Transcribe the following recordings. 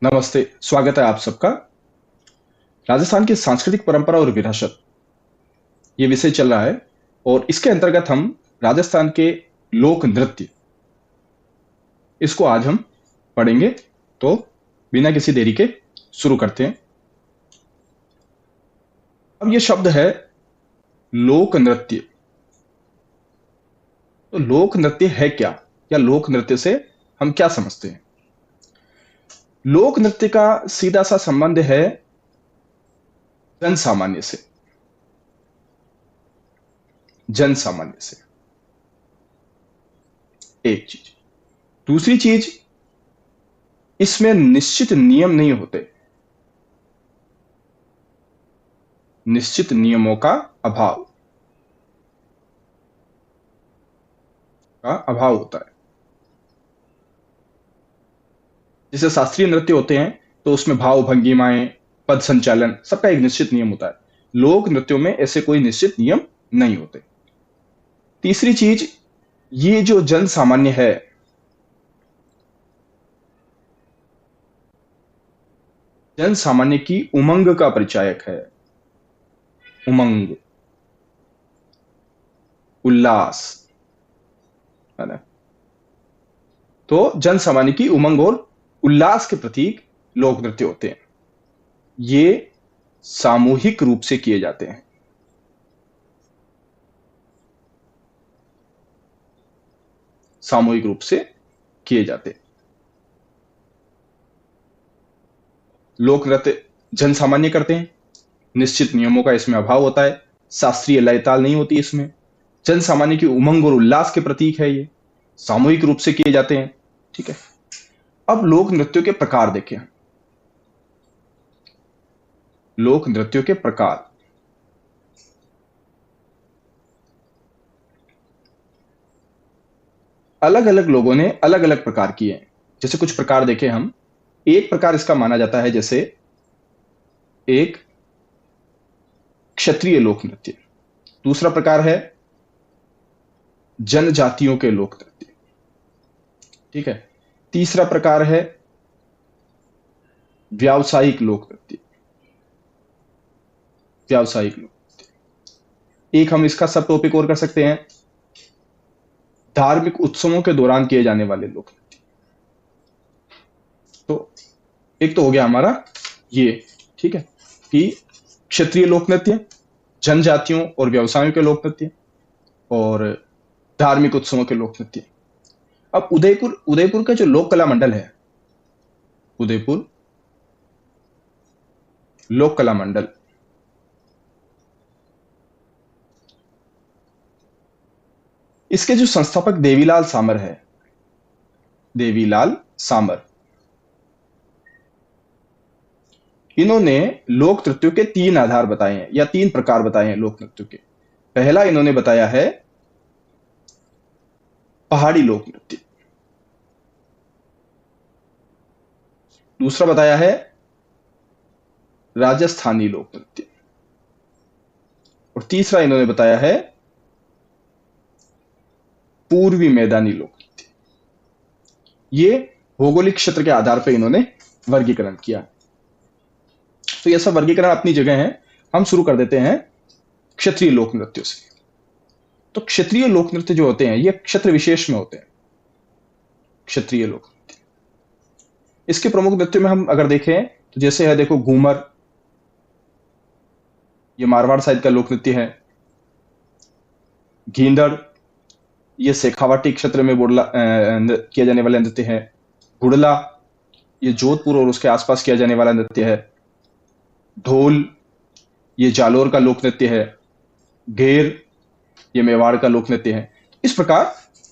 नमस्ते, स्वागत है आप सबका। राजस्थान की सांस्कृतिक परंपरा और विरासत, ये विषय चल रहा है और इसके अंतर्गत हम राजस्थान के लोक नृत्य, इसको आज हम पढ़ेंगे। तो बिना किसी देरी के शुरू करते हैं। अब ये शब्द है लोक नृत्य। तो लोक नृत्य है क्या, या लोक नृत्य से हम क्या समझते हैं? लोक नृत्य का सीधा सा संबंध है जन सामान्य से। जन सामान्य से एक चीज। दूसरी चीज, इसमें निश्चित नियम नहीं होते। निश्चित नियमों का अभाव होता है। जैसे शास्त्रीय नृत्य होते हैं तो उसमें भाव भंगिमाएं, पद संचालन, सबका एक निश्चित नियम होता है। लोक नृत्यों में ऐसे कोई निश्चित नियम नहीं होते। तीसरी चीज, ये जो जन सामान्य है, जन सामान्य की उमंग का परिचायक है। उमंग, उल्लास, है ना? तो जन सामान्य की उमंग और उल्लास के प्रतीक लोक नृत्य होते हैं। ये सामूहिक रूप से किए जाते हैं। सामूहिक रूप से किए जाते हैं लोक नृत्य। जन सामान्य करते हैं, निश्चित नियमों का इसमें अभाव होता है, शास्त्रीय लय ताल नहीं होती इसमें। जन सामान्य की उमंग और उल्लास के प्रतीक है ये, सामूहिक रूप से किए जाते हैं। ठीक है। अब लोक नृत्यों के प्रकार देखें। लोक नृत्यों के प्रकार, अलग अलग लोगों ने अलग अलग प्रकार किए हैं। जैसे कुछ प्रकार देखें हम। एक प्रकार इसका माना जाता है, जैसे एक क्षत्रिय लोक नृत्य। दूसरा प्रकार है जनजातियों के लोक नृत्य। ठीक है। तीसरा प्रकार है व्यावसायिक लोक नृत्य। व्यावसायिक लोक नृत्य। एक हम इसका सब टॉपिक और कर सकते हैं, धार्मिक उत्सवों के दौरान किए जाने वाले लोक नृत्य। तो एक तो हो गया हमारा ये, ठीक है, कि क्षत्रिय लोक नृत्य, जनजातियों और व्यवसायों के लोक नृत्य, और धार्मिक उत्सवों के लोक नृत्य। अब उदयपुर उदयपुर का जो लोक कला मंडल है, उदयपुर लोक कला मंडल, इसके जो संस्थापक देवीलाल सामर है, देवीलाल सामर, इन्होंने लोक नृत्यों के तीन आधार बताए हैं, या तीन प्रकार बताए हैं लोक नृत्यों के। पहला इन्होंने बताया है पहाड़ी लोक नृत्य। दूसरा बताया है राजस्थानी लोक नृत्य। और तीसरा इन्होंने बताया है पूर्वी मैदानी लोक नृत्य। ये भौगोलिक क्षेत्र के आधार पर इन्होंने वर्गीकरण किया। तो यह सब वर्गीकरण अपनी जगह है। हम शुरू कर देते हैं क्षत्रिय लोक नृत्यों से। तो क्षत्रिय लोक नृत्य जो होते हैं, ये क्षेत्र विशेष में होते हैं। क्षत्रिय लोक नृत्य, इसके प्रमुख नृत्यों में हम अगर देखें तो जैसे है, देखो, घूमर, ये मारवाड़ साइड का लोक नृत्य है। गींदड़, ये शेखावाटी क्षेत्र में किया जाने वाला नृत्य है। गुड़ला, ये जोधपुर और उसके आसपास किया जाने वाला नृत्य है। ढोल, ये जालोर का लोक नृत्य है। घेर, ये मेवाड़ का लोक नृत्य है। इस प्रकार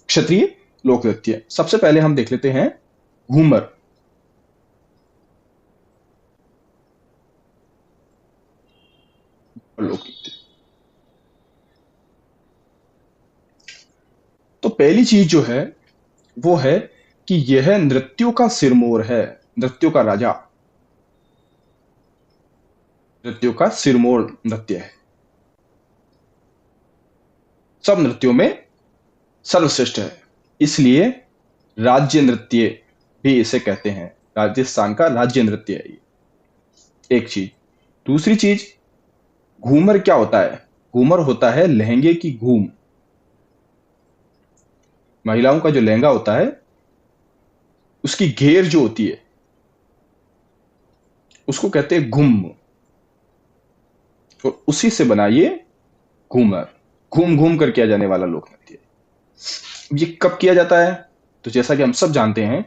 क्षत्रिय लोक नृत्य। सबसे पहले हम देख लेते हैं घूमर। लोक नृत्य, तो पहली चीज जो है वो है कि यह नृत्यों का सिरमौर है, नृत्यों का राजा, नृत्यों का सिरमौर नृत्य है। सब नृत्यों में सर्वश्रेष्ठ है, इसलिए राज्य नृत्य भी इसे कहते हैं। राजस्थान का राज्य नृत्य है ये, एक चीज। दूसरी चीज, घूमर क्या होता है? घूमर होता है लहंगे की घूम। महिलाओं का जो लहंगा होता है उसकी घेर जो होती है उसको कहते हैं घुम, और उसी से बना ये घूमर। घूम घूम कर किया जाने वाला लोक नृत्य। ये कब किया जाता है? तो जैसा कि हम सब जानते हैं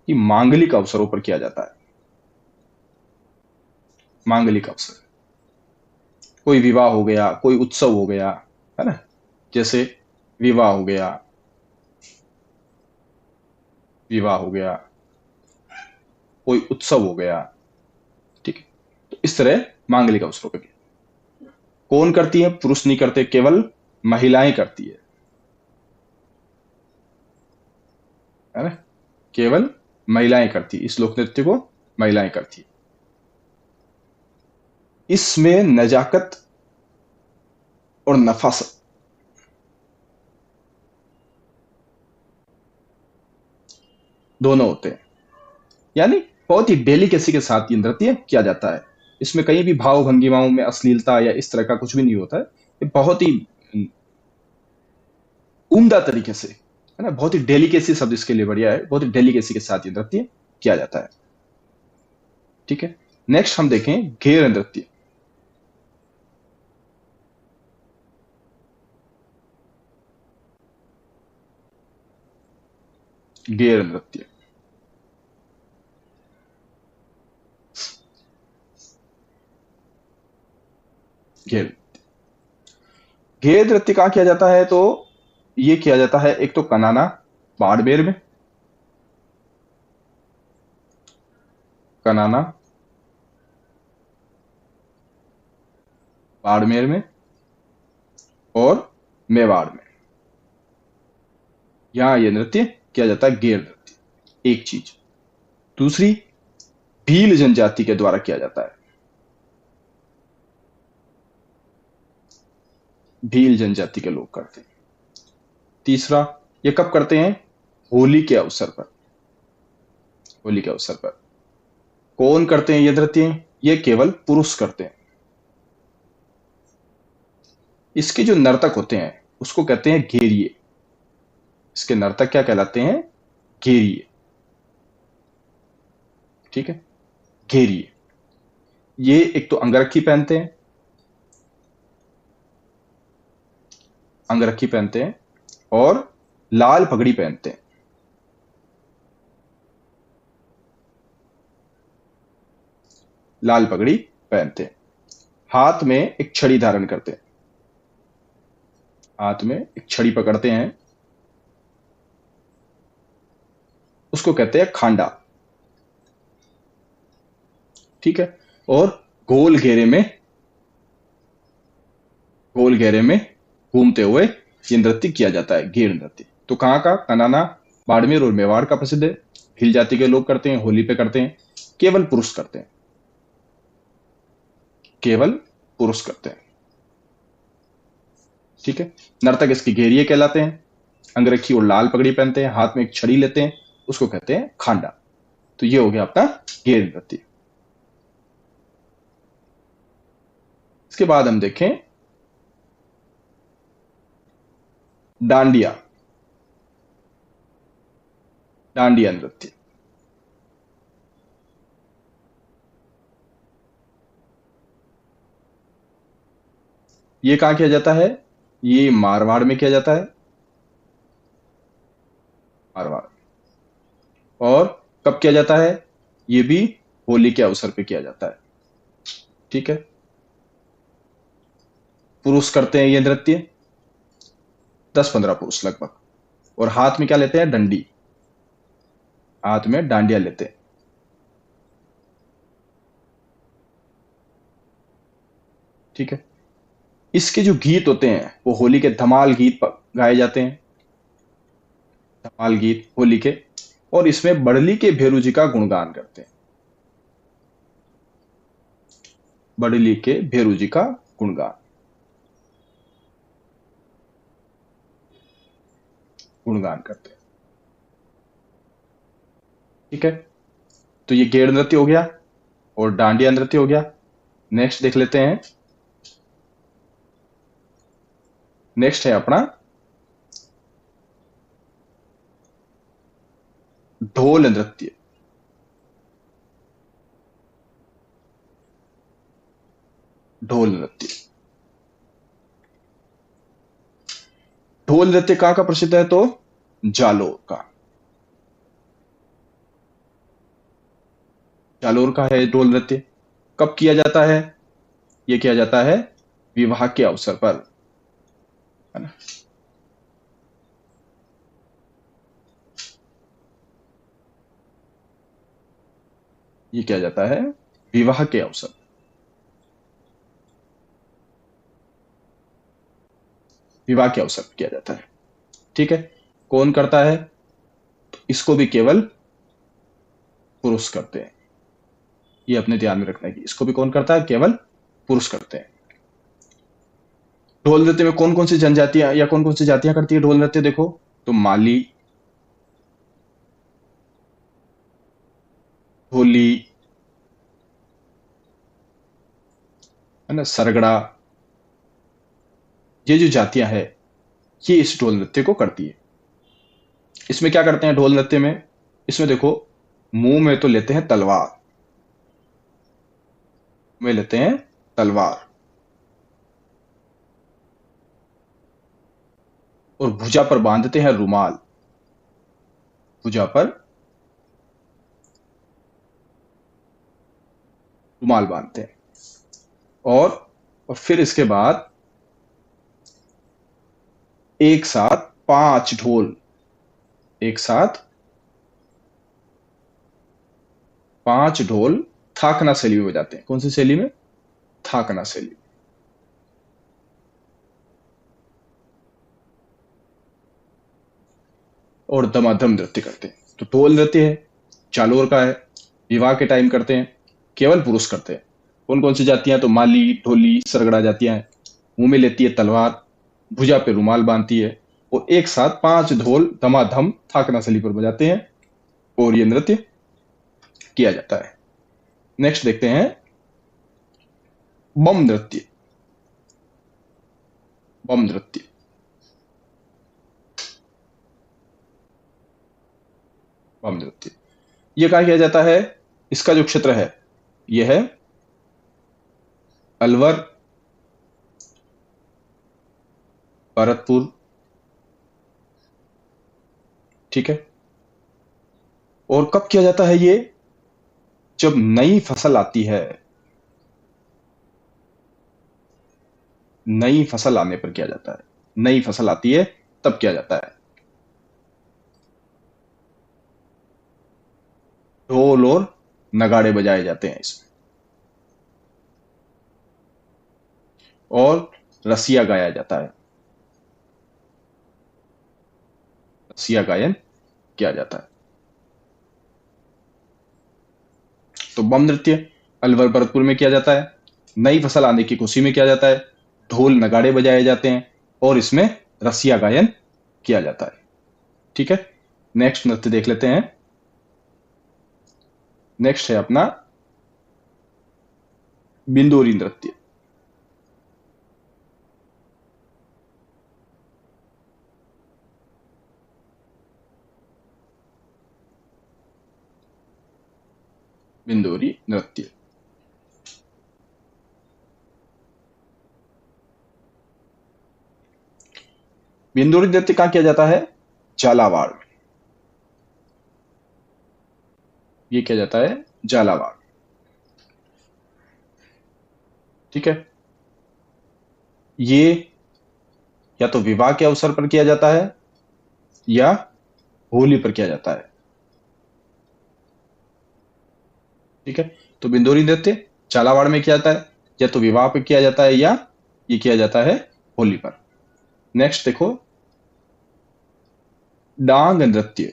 कि मांगलिक अवसरों पर किया जाता है। मांगलिक अवसर, कोई विवाह हो गया, कोई उत्सव हो गया, है ना? जैसे विवाह हो गया, विवाह हो गया, कोई उत्सव हो गया, ठीक है? तो इस तरह मांगलिक अवसरों पर कौन करती है? पुरुष नहीं करते, केवल महिलाएं करती है ना? केवल महिलाएं करती, इस लोक नृत्य को महिलाएं करती। इसमें नजाकत और नफासत दोनों होते हैं, यानी बहुत ही डेलिकेसी के साथ ये नृत्य किया जाता है। इसमें कहीं भी भाव भंगिमाओं में अश्लीलता या इस तरह का कुछ भी नहीं होता है। ये बहुत ही उम्दा तरीके से, है ना, बहुत ही डेलिकेसी शब्द इसके लिए बढ़िया है, बहुत ही डेलिकेसी के साथ ये नृत्य किया जाता है। ठीक है, नेक्स्ट हम देखें घेर नृत्य। घेर नृत्य, घेर घेर नृत्य कहाँ किया जाता है? तो ये किया जाता है एक तो कनाना बाड़मेर में, कनाना बाड़मेर में और मेवाड़ में, यहां ये नृत्य किया जाता है घेर नृत्य, एक चीज। दूसरी, भील जनजाति के द्वारा किया जाता है। भील जनजाति के लोग करते हैं। तीसरा, ये कब करते हैं? होली के अवसर पर। होली के अवसर पर कौन करते हैं ये नृत्य? ये केवल पुरुष करते हैं। इसके जो नर्तक होते हैं उसको कहते हैं घेरिए। इसके नर्तक क्या कहलाते हैं? घेरिए। ठीक है, घेरिए। ये एक तो अंगरखी पहनते हैं, अंगरखी पहनते हैं और लाल पगड़ी पहनते हैं। लाल पगड़ी पहनते हैं, हाथ में एक छड़ी धारण करते हैं, हाथ में एक छड़ी पकड़ते हैं, उसको कहते हैं खांडा। ठीक है, और गोल घेरे में, गोल घेरे में घूमते हुए ये नृत्य किया जाता है, घेर नृत्य। तो कहाँ का? कनाना, बाड़मेर और मेवाड़ का प्रसिद्ध है। भील जाति के लोग करते हैं, होली पे करते हैं, केवल पुरुष करते हैं, केवल पुरुष करते हैं। ठीक है, नर्तक इसकी घेरिए कहलाते हैं, अंगरखी और लाल पगड़ी पहनते हैं, हाथ में एक छड़ी लेते हैं, उसको कहते हैं खांडा। तो ये हो गया अपना घेर नृत्य। इसके बाद हम देखें डांडिया। डांडिया नृत्य, ये कहां किया जाता है? ये मारवाड़ में किया जाता है, मारवाड़। और कब किया जाता है? ये भी होली के अवसर पे किया जाता है। ठीक है, पुरुष करते हैं ये नृत्य, 10-15 पुरुष लगभग, और हाथ में क्या लेते हैं? डंडी, हाथ में डांडिया लेते हैं। ठीक है, इसके जो गीत होते हैं वो होली के धमाल गीत गाए जाते हैं, धमाल गीत होली के। और इसमें बड़ली के भेरू जी का गुणगान करते हैं, बड़ली के भेरू जी का गुणगान, गुणगान करते हैं। ठीक है, तो ये गेड़ नृत्य हो गया और डांडिया नृत्य हो गया। नेक्स्ट देख लेते हैं। नेक्स्ट है अपना ढोल नृत्य। ढोल नृत्य। ढोल नृत्य कहाँ का प्रसिद्ध है? तो जालोर का। जालोर का है ढोल नृत्य। कब किया जाता है? ये किया जाता है विवाह के अवसर पर, है ना। ये किया जाता है विवाह के अवसर। विवाह के अवसर पर किया जाता है। ठीक है। कौन करता है? तो इसको भी केवल पुरुष करते हैं। ये अपने ध्यान में रखना है कि इसको भी कौन करता है? केवल पुरुष करते हैं। ढोल नृत्य में कौन कौन सी जनजातियां या कौन कौन सी जातियां करती है ढोल नृत्य? देखो तो माली, ढोली, है ना, सरगड़ा, ये जो जातियां हैं ये इस ढोल नृत्य को करती है। इसमें क्या करते हैं ढोल नृत्य में? इसमें देखो मुंह में तो लेते हैं तलवार, में लेते हैं तलवार, और भुजा पर बांधते हैं रुमाल। भुजा पर रुमाल बांधते हैं। और फिर इसके बाद एक साथ 5 ढोल, एक साथ 5 ढोल थाकना शैली में बजाते हैं। कौन सी शैली में? थाकना शैली। और दमादम नृत्य करते हैं। तो ढोल नृत्य है, जालोर का है, विवाह के टाइम करते हैं, केवल पुरुष करते हैं। कौन कौन सी जातियां? तो माली, ढोली, सरगड़ा जातियां हैं। मुंह में लेती है तलवार, भुजा पे रुमाल बांधती है, और एक साथ 5 ढोल दमादम थाकना शैली पर बजाते हैं, और ये नृत्य किया जाता है। नेक्स्ट देखते हैं बम नृत्य। बम नृत्य। बम नृत्य ये कहा किया जाता है? इसका जो क्षेत्र है यह है अलवर, भरतपुर। ठीक है। और कब किया जाता है ये? जब नई फसल आती है। नई फसल आने पर किया जाता है। नई फसल आती है तब किया जाता है। ढोल और नगाड़े बजाए जाते हैं इसमें, और रसिया गाया जाता है। रसिया गायन किया जाता है। तो बम नृत्य अलवर भरतपुर में किया जाता है। नई फसल आने की खुशी में किया जाता है। ढोल नगाड़े बजाए जाते हैं और इसमें रसिया गायन किया जाता है। ठीक है। नेक्स्ट नृत्य देख लेते हैं। नेक्स्ट है अपना बिंदोरी नृत्य। बिंदोरी नृत्य। बिंदोरी नृत्य कहां किया जाता है? झालावाड़ में। ये किया जाता है झालावाड़। ठीक है। ये या तो विवाह के अवसर पर किया जाता है या होली पर किया जाता है। ठीक है। तो बिंदोरी नृत्य झालावाड़ में किया जाता है, या तो विवाह पर किया जाता है या ये किया जाता है होली पर। नेक्स्ट देखो डांग नृत्य।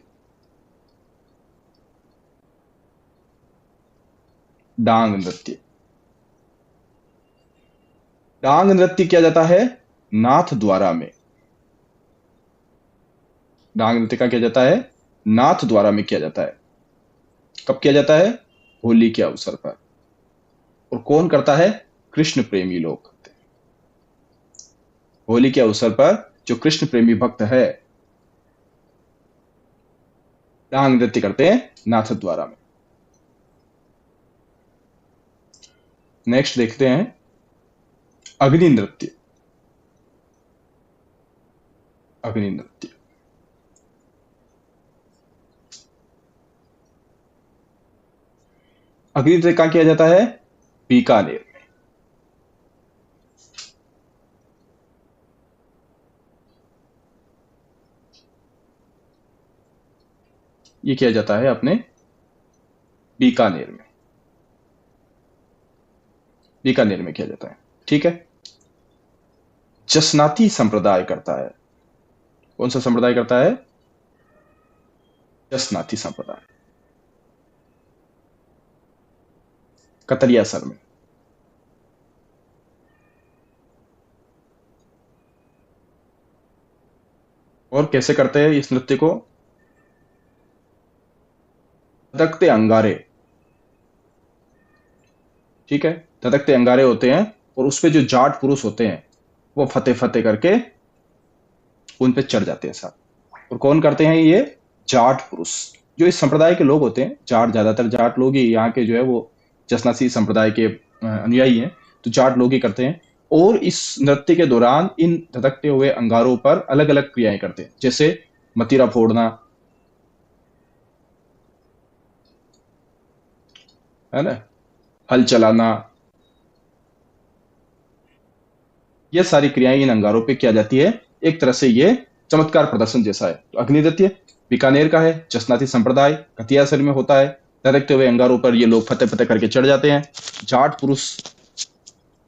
डांग नृत्य। डांग नृत्य किया जाता है नाथ द्वारा में। डांग नृत्य का किया जाता है नाथ द्वारा में किया जाता है। कब किया जाता है? होली के अवसर पर। और कौन करता है? कृष्ण प्रेमी लोग करते हैं। होली के अवसर पर जो कृष्ण प्रेमी भक्त है डांग नृत्य करते हैं नाथद्वारा में। नेक्स्ट देखते हैं अग्नि नृत्य। अग्नि नृत्य अग्नि नृत्य कहाँ किया जाता है? बीकानेर में। ये किया जाता है अपने बीकानेर में। बीकानेर में किया जाता है। ठीक है। जसनाती संप्रदाय करता है। कौन सा संप्रदाय करता है? जसनाती संप्रदाय, कतरियासर में। और कैसे करते हैं इस नृत्य को? धधकते अंगारे। ठीक है। धधकते अंगारे होते हैं और उसपे जो जाट पुरुष होते हैं वो फतेह फतेह करके उन पे चढ़ जाते हैं साथ। और कौन करते हैं ये? जाट पुरुष। जो इस संप्रदाय के लोग होते हैं, जाट, ज्यादातर जाट लोग ही यहाँ के जो है वो जसनासी संप्रदाय के अनुयायी हैं, तो जाट लोग ही करते हैं। और इस नृत्य के दौरान इन धधकते हुए अंगारों पर अलग अलग क्रियाएं करते हैं, जैसे मतीरा फोड़ना, है ना, हल चलाना, ये सारी क्रियाएं इन अंगारों पे किया जाती है। एक तरह से ये चमत्कार प्रदर्शन जैसा है। तो अग्नि नृत्य बीकानेर का है, जसनाती संप्रदाय कतियासर में होता है। धधकते हुए अंगारों पर ये लोग फतेह फतेह करके चढ़ जाते हैं, जाट पुरुष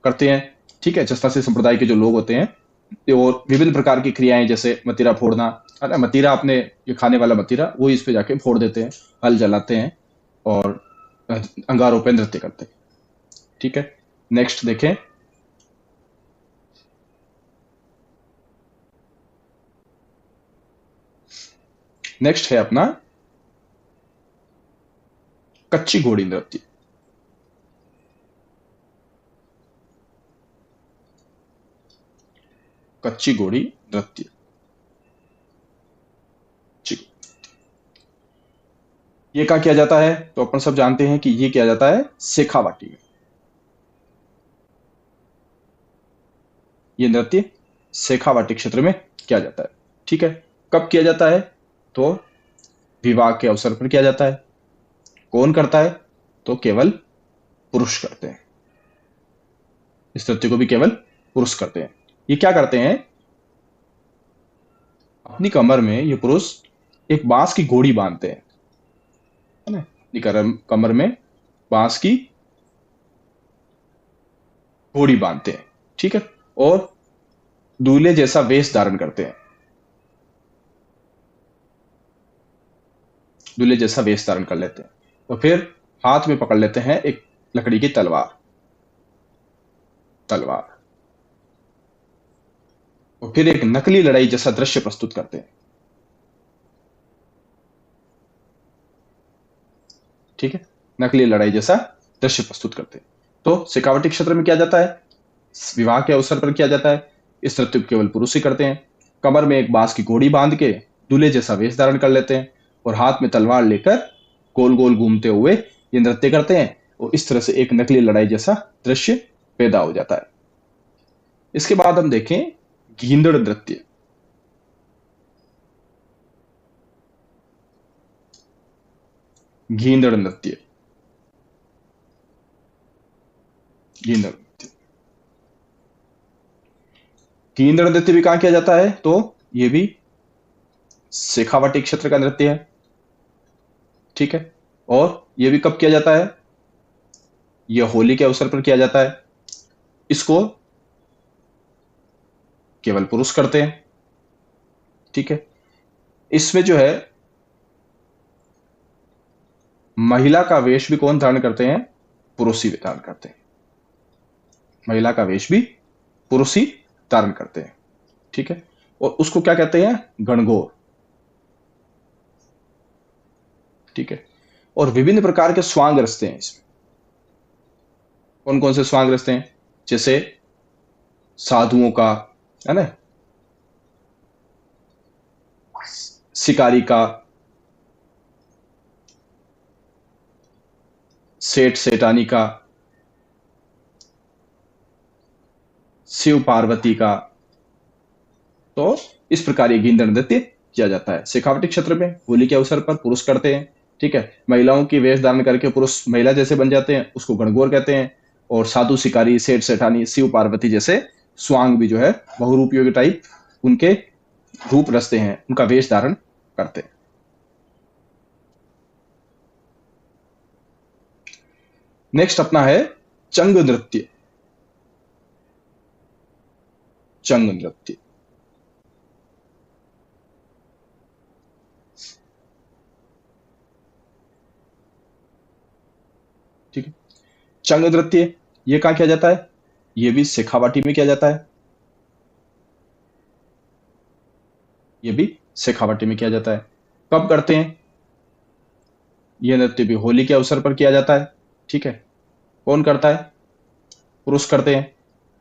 करते हैं। ठीक है। जसनाती संप्रदाय के जो लोग होते हैं, और विभिन्न प्रकार की क्रियाएं जैसे मतीरा फोड़ना, है ना, मतीरा अपने ये खाने वाला मतीरा वो इस पे जाके फोड़ देते हैं, हल जलाते हैं और अंगारों पे नृत्य करते हैं। ठीक है। नेक्स्ट देखें। नेक्स्ट है अपना कच्ची घोड़ी नृत्य। कच्ची घोड़ी नृत्य। ये क्या किया जाता है? तो अपन सब जानते हैं कि ये किया जाता है शेखावाटी में। ये नृत्य शेखावाटी क्षेत्र में किया जाता है। ठीक है। कब किया जाता है? तो विवाह के अवसर पर किया जाता है। कौन करता है? तो केवल पुरुष करते हैं। इस नृत्य को भी केवल पुरुष करते हैं। ये क्या करते हैं? अपनी कमर में ये पुरुष एक बांस की घोड़ी बांधते हैं, है ना, अपनी कमर में बांस की घोड़ी बांधते हैं। ठीक है। और दूल्हे जैसा वेश धारण करते हैं। दूल्हे जैसा वेश धारण कर लेते हैं और फिर हाथ में पकड़ लेते हैं एक लकड़ी की तलवार। तलवार। और फिर एक नकली लड़ाई जैसा दृश्य प्रस्तुत करते हैं। ठीक है। नकली लड़ाई जैसा दृश्य प्रस्तुत करते हैं। तो शेखावाटी क्षेत्र में किया जाता है, विवाह के अवसर पर किया जाता है। इस नृत्य को केवल पुरुष ही करते हैं। कमर में एक बांस की घोड़ी बांध के दूल्हे जैसा वेश धारण कर लेते हैं और हाथ में तलवार लेकर गोल गोल घूमते हुए ये नृत्य करते हैं। और इस तरह से एक नकली लड़ाई जैसा दृश्य पैदा हो जाता है। इसके बाद हम देखें गींदड़ नृत्य। गींदड़ नृत्य। गींदड़ नृत्य। गींदड़ नृत्य भी कहां किया जाता है? तो ये भी शेखावाटी क्षेत्र का नृत्य है। ठीक है। और ये भी कब किया जाता है? यह होली के अवसर पर किया जाता है। इसको केवल पुरुष करते हैं। ठीक है। इसमें जो है महिला का वेश भी कौन धारण करते हैं? पुरुष ही धारण करते हैं। महिला का वेश भी पुरुष ही धारण करते हैं। ठीक है। और उसको क्या कहते हैं? गणगौर। ठीक है। और विभिन्न प्रकार के स्वांग रचते हैं इसमें। कौन कौन से स्वांग रचते हैं? जैसे साधुओं का, है ना, शिकारी का, सेठ सेठानी का, शिव पार्वती का। तो इस प्रकार ये गिंधड़ नृत्य किया जाता है। शेखावटी क्षेत्र में होली के अवसर पर पुरुष करते हैं, ठीक है। महिलाओं की वेश धारण करके पुरुष महिला जैसे बन जाते हैं, उसको गणगौर कहते हैं। और साधु शिकारी, सेठ सेठानी, शिव पार्वती जैसे स्वांग भी जो है बहुरूपियों के टाइप उनके रूप रचते हैं, उनका वेश धारण करते हैं। नेक्स्ट अपना है चंग नृत्य। चंग नृत्य, ठीक है। चंग नृत्य ये कहां किया जाता है? ये भी शेखावाटी में किया जाता है। ये भी शेखावाटी में किया जाता है। कब करते हैं? ये नृत्य भी होली के अवसर पर किया जाता है, ठीक है। कौन करता है? पुरुष करते हैं।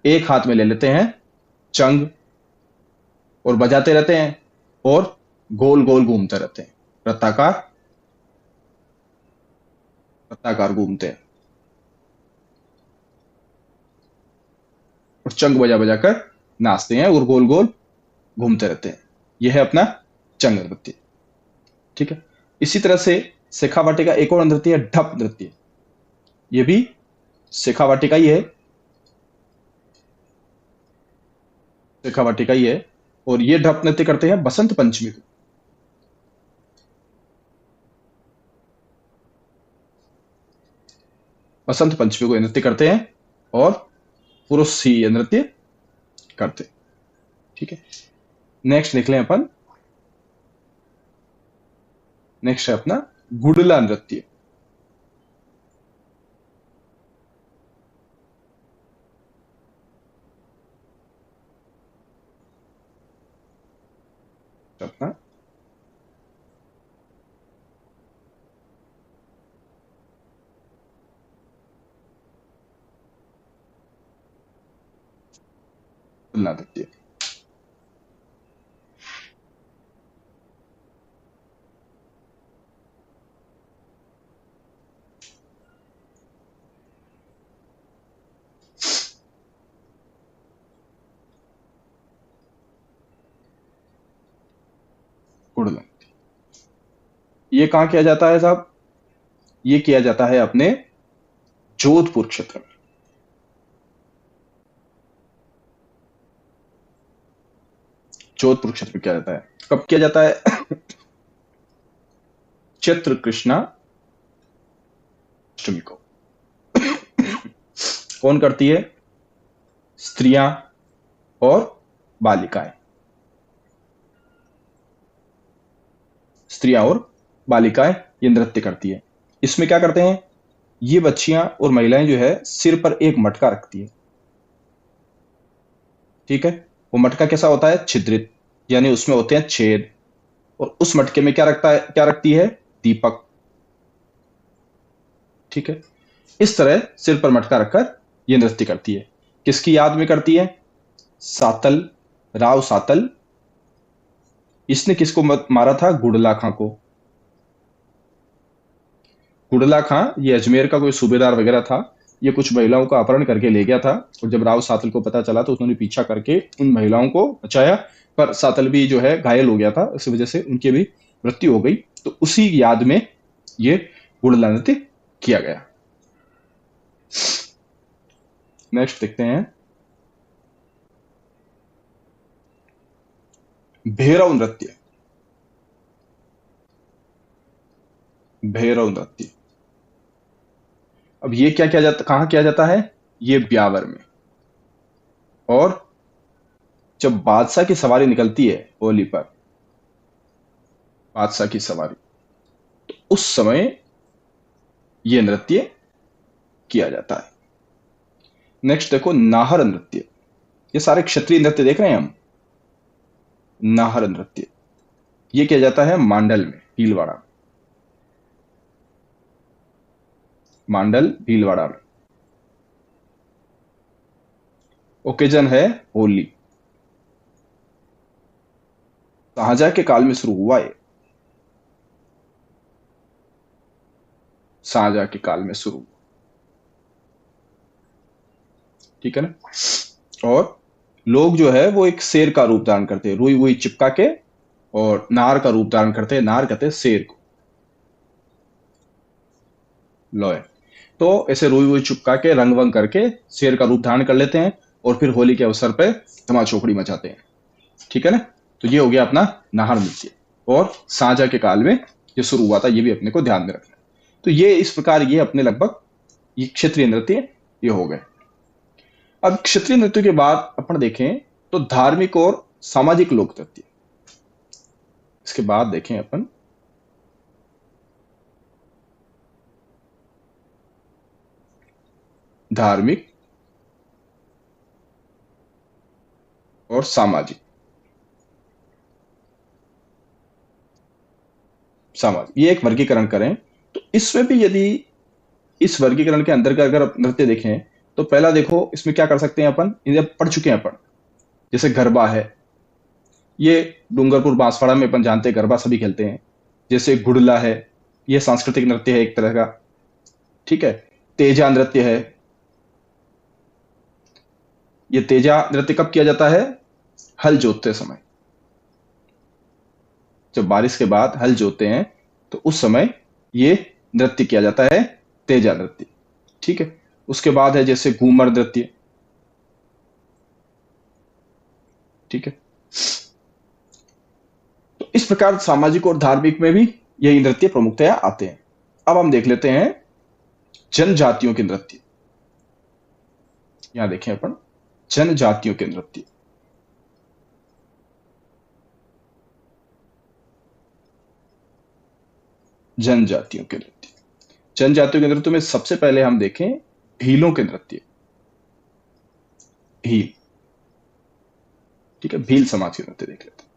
एक हाथ में ले लेते हैं चंग और बजाते रहते हैं और गोल गोल घूमते रहते हैं, वृत्ताकार वृत्ताकार घूमते हैं और चंग बजा बजा कर नाचते हैं और गोल गोल घूमते रहते हैं। यह है अपना चंग नृत्य, ठीक है। इसी तरह से शेखावाटी का एक और नृत्य है ढप नृत्य। ये भी शेखावाटी का ही है, शेखावाटी का ही है। और ये ढप नृत्य करते हैं बसंत पंचमी को। बसंत पंचमी को ये नृत्य करते हैं और पुरुष ही ये नृत्य करते हैं, ठीक है। नेक्स्ट देख लें अपन। नेक्स्ट है अपना गुडला नृत्य। अपना गुडला नृत्य, गुडला ये कहां किया जाता है साहब? ये किया जाता है अपने जोधपुर क्षेत्र में। जोधपुर क्षेत्र में किया जाता है। कब किया जाता है? चैत्र कृष्णा अष्टमी को। कौन करती है? स्त्रियां और बालिकाएं। स्त्रियां और बालिकाएं ये नृत्य करती है। इसमें क्या करते हैं? ये बच्चियां और महिलाएं जो है सिर पर एक मटका रखती है, ठीक है। वो मटका कैसा होता है? छिद्रित, यानी उसमें होते हैं छेद। और उस मटके में क्या रखता है, क्या रखती है? दीपक, ठीक है। इस तरह सिर पर मटका रखकर ये नृत्य करती है। किसकी याद में करती है? सातल, राव सातल। इसने किसको मारा था? गुडला खां को। गुडला खां ये अजमेर का कोई सूबेदार वगैरह था। ये कुछ महिलाओं का अपहरण करके ले गया था और जब राव सातल को पता चला तो उन्होंने पीछा करके उन महिलाओं को बचाया, पर सातल भी जो है घायल हो गया था, इस वजह से उनकी भी मृत्यु हो गई। तो उसी याद में ये गुडला नृत्य किया गया। नेक्स्ट देखते हैं भैरव नृत्य। भैरव नृत्य, अब ये क्या किया जाता, कहां किया जाता है? ये ब्यावर में। और जब बादशाह की सवारी निकलती है होली पर, बादशाह की सवारी, तो उस समय ये नृत्य किया जाता है। नेक्स्ट देखो नाहर नृत्य। ये सारे क्षत्रिय नृत्य देख रहे हैं हम। नाहर नृत्य ये किया जाता है मांडल में, भीलवाड़ा में। मांडल भीलवाड़ा में। ओकेजन है होली। शाहजहां के काल में शुरू हुआ ये। शाहजहां के काल में शुरू हुआ। ठीक है ना। और लोग जो है वो एक शेर का रूप धारण करते हैं, रुई वुई चिपका के, और नार का रूप धारण करते हैं। नार कहते हैं शेर को। लोए। तो ऐसे रुई वुई चिपका के रंग वंग करके शेर का रूप धारण कर लेते हैं, और फिर होली के अवसर पे धमा चौकड़ी मचाते हैं। ठीक है ना। तो ये हो गया अपना नाहर नृत्य। और शाहजहां के काल में ये शुरू हुआ था, ये भी अपने को ध्यान में रखना है। तो ये इस प्रकार ये अपने लगभग ये क्षेत्रीय नृत्य ये हो गए। अब क्षेत्रीय नृत्य के बाद अपन देखें तो धार्मिक और सामाजिक लोक नृत्य। इसके बाद देखें अपन धार्मिक और सामाजिक। ये एक वर्गीकरण करें तो इसमें भी यदि इस वर्गीकरण के अंदर का अगर नृत्य देखें तो पहला देखो इसमें क्या कर सकते हैं अपन, इन्हें पढ़ चुके हैं अपन। जैसे गरबा है, ये डूंगरपुर बांसवाड़ा में अपन जानते हैं गरबा सभी खेलते हैं। जैसे गुड़ला है, ये सांस्कृतिक नृत्य है एक तरह का। ठीक है। तेजा नृत्य है। ये तेजा नृत्य कब किया जाता है? हल जोतते समय। जब बारिश के बाद हल जोतते हैं तो उस समय ये नृत्य किया जाता है, तेजा नृत्य। ठीक है। उसके बाद है जैसे घूमर नृत्य। ठीक है। तो इस प्रकार सामाजिक और धार्मिक में भी यही नृत्य प्रमुखतया आते हैं। अब हम देख लेते हैं जनजातियों के नृत्य। यहां देखें अपन जनजातियों के नृत्य। जनजातियों के नृत्य। जनजातियों के नृत्य में सबसे पहले हम देखें भीलों के नृत्य। भील। ठीक है। भील समाज के नृत्य देख लेते हैं।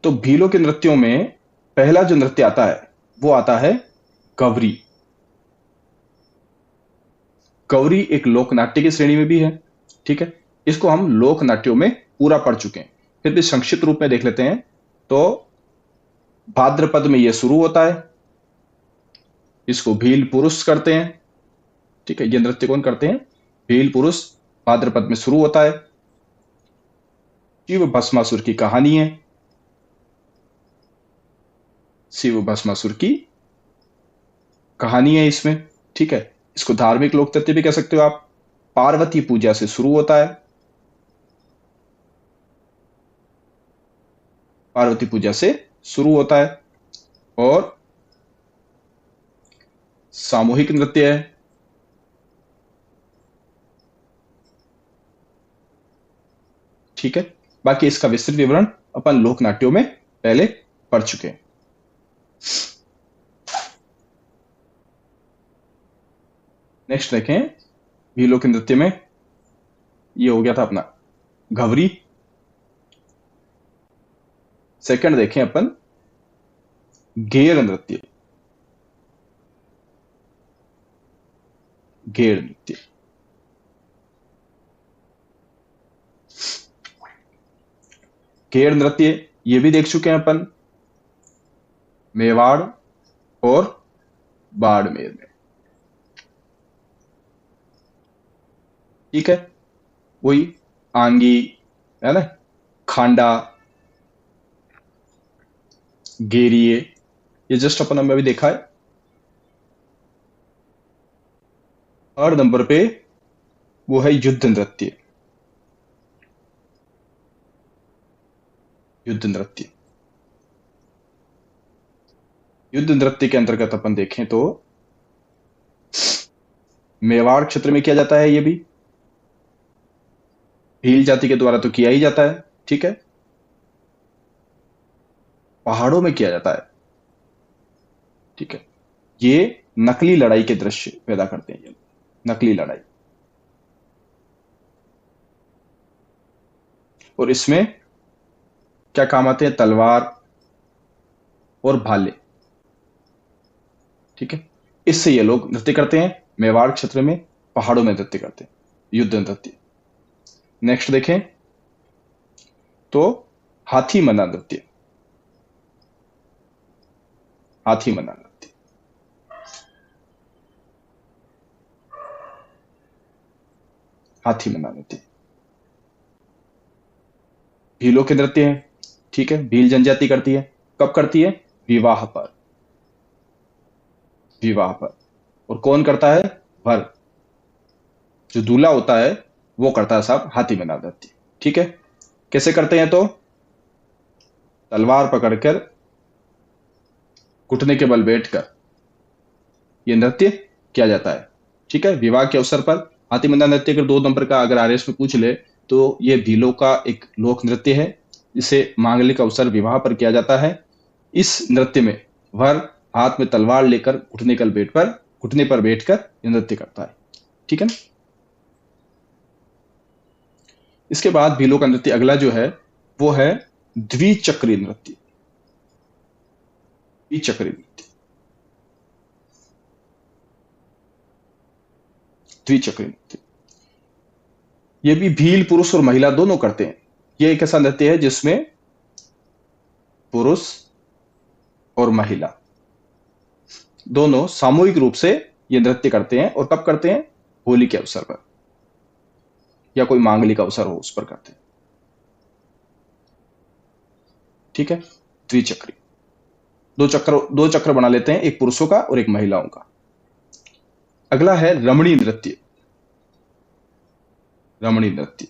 तो भीलों के नृत्यों में पहला जो नृत्य आता है वो आता है कवरी। कवरी एक लोक नाट्य की श्रेणी में भी है। ठीक है। इसको हम लोक नाट्यों में पूरा पढ़ चुके हैं, फिर भी संक्षिप्त रूप में देख लेते हैं। तो भाद्रपद में यह शुरू होता है। इसको भील पुरुष करते हैं। ठीक है। ये नृत्य कौन करते हैं? भील पुरुष। भाद्रपद में शुरू होता है। शिव भस्मासुर की कहानी है। शिव भस्मासुर की कहानी है इसमें। ठीक है। इसको धार्मिक लोक नृत्य भी कह सकते हो आप। पार्वती पूजा से शुरू होता है। पार्वती पूजा से शुरू होता है। और सामूहिक नृत्य है। ठीक है। बाकी इसका विस्तृत विवरण अपन लोक नाट्यों में पहले पढ़ चुके हैं। नेक्स्ट देखें भीलों के नृत्य में ये हो गया था अपना घवरी। सेकंड देखें अपन घेर नृत्य। घेर नृत्य। घेर नृत्य ये भी देख चुके हैं अपन मेवाड़ और बाड़मेर में। ठीक है। वही आंगी है ना, खांडा, गेरिए, ये जस्ट अपन हमने अभी देखा है। थर्ड नंबर पे वो है युद्ध नृत्य। युद्ध नृत्य। युद्ध नृत्य के अंतर्गत अपन देखें तो मेवाड़ क्षेत्र में किया जाता है। ये भी भील जाति के द्वारा तो किया ही जाता है। ठीक है। पहाड़ों में किया जाता है। ठीक है। ये नकली लड़ाई के दृश्य पैदा करते हैं। ये नकली लड़ाई। और इसमें क्या काम आते हैं? तलवार और भाले। ठीक है, इससे ये लोग नृत्य करते हैं। मेवाड़ क्षेत्र में पहाड़ों में नृत्य करते हैं, युद्ध नृत्य। नेक्स्ट देखें तो हाथी मना नृत्य। हाथी मना नृत्य, हाथी मना नृत्य भीलों के नृत्य है। ठीक है, भील जनजाति करती है। कब करती है? विवाह पर। विवाह पर। और कौन करता है? वर, जो दूल्हा होता है वो करता है साहब हाथी मना नृत्य। ठीक है, कैसे करते हैं? तो तलवार पकड़कर घुटने के बल बैठकर ये नृत्य किया जाता है। ठीक है, विवाह के अवसर पर हाथी मना नृत्य अगर 2 नंबर का अगर आरएस में पूछ ले तो ये भीलों का एक लोक नृत्य है, जिसे मांगलिक अवसर विवाह पर किया जाता है। इस नृत्य में वर हाथ में तलवार लेकर घुटने पर बैठकर ये नृत्य करता है। ठीक है ना। इसके बाद भीलों का नृत्य अगला जो है वो है द्विचक्री नृत्य। द्विचक्री नृत्य, द्विचक्री नृत्य ये भी भील पुरुष और महिला दोनों करते हैं। ये एक ऐसा नृत्य है जिसमें पुरुष और महिला दोनों सामूहिक रूप से ये नृत्य करते हैं। और कब करते हैं? होली के अवसर पर या कोई मांगलिक अवसर हो उस पर करते हैं। ठीक है, द्विचक्री, दो चक्र बना लेते हैं, एक पुरुषों का और एक महिलाओं का। अगला है रमणी नृत्य। रमणी नृत्य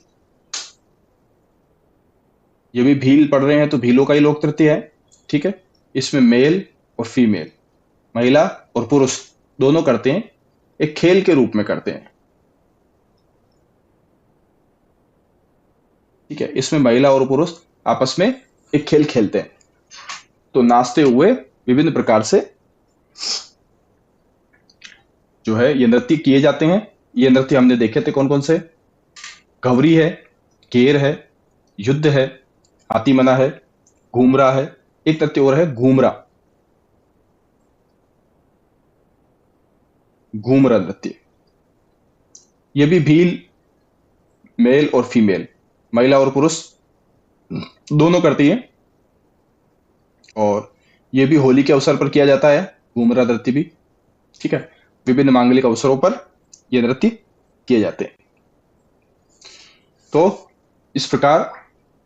ये भी भील पढ़ रहे हैं तो भीलों का ही लोक नृत्य है। ठीक है, इसमें मेल और फीमेल, महिला और पुरुष दोनों करते हैं, एक खेल के रूप में करते हैं। ठीक है, इसमें महिला और पुरुष आपस में एक खेल खेलते हैं, तो नाचते हुए विभिन्न प्रकार से जो है ये नृत्य किए जाते हैं। ये नृत्य हमने देखे थे कौन कौन से? घवरी है, केर है, युद्ध है, हाथी मना है, घूमरा है, एक नृत्य और है घूमरा। घूमरा नृत्य ये भी भील मेल और फीमेल, महिला और पुरुष दोनों करती है। और ये भी होली के अवसर पर किया जाता है, घूमरा नृत्य भी। ठीक है, विभिन्न मांगलिक अवसरों पर ये नृत्य किए जाते हैं। तो इस प्रकार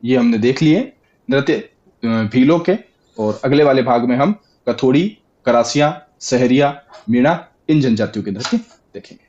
ये हमने देख लिए नृत्य भीलों के। और अगले वाले भाग में हम कथोड़ी, करासिया, सहरिया, मीणा इन जनजातियों के नृत्य देखेंगे।